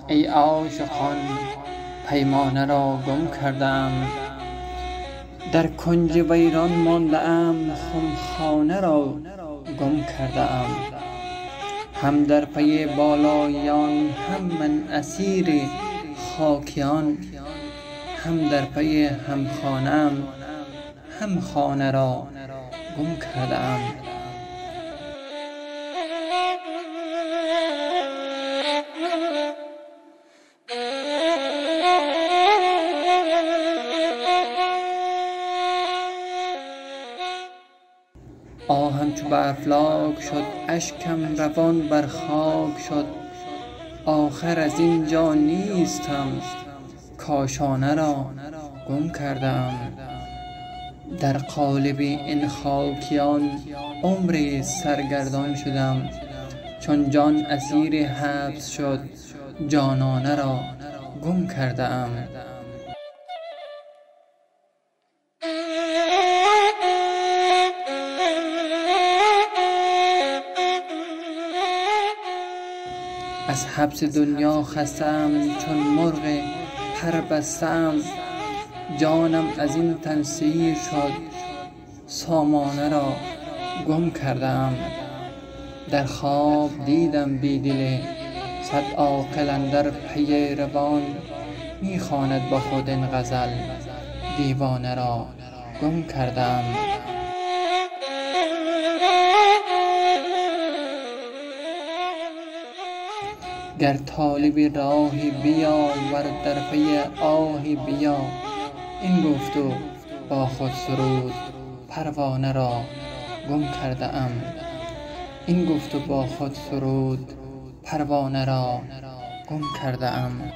ای عاشقان پیمانه را گم کردم. در کنج ویران مانده ام، خمخانه را گم کرده ام. هم در پی بالاییان هم من اسیر خاکیان، هم در پی همخانه‌ام هم خانه را گم کرده ام. آهم چو به افلاک شد، اشکم روان بر خاک شد. آخر از این جا نیستم، کاشانه را گم کرده ام. در قالب این خاکیان عمری سرگردان شدم. چون جان اسیر حبس شد، جانانه را گم کرده ام. از حبس دنیا خسته‌ام، چون مرغ پر بسته‌ام. جانم از این تن سیر شد، سامانه را گم کرده ام. در خواب دیدم بیدل صد عاقل اندر پی روان. می‌خواند با خود این غزل، دیوانه را گم کرده ام. گر طالبی راهی بیا، ور در پی آهی بیا. این گفت و با خود سرود، پروانه را گم کرده ام. این گفت و با خود سرود، پروانه را گم کرده ام.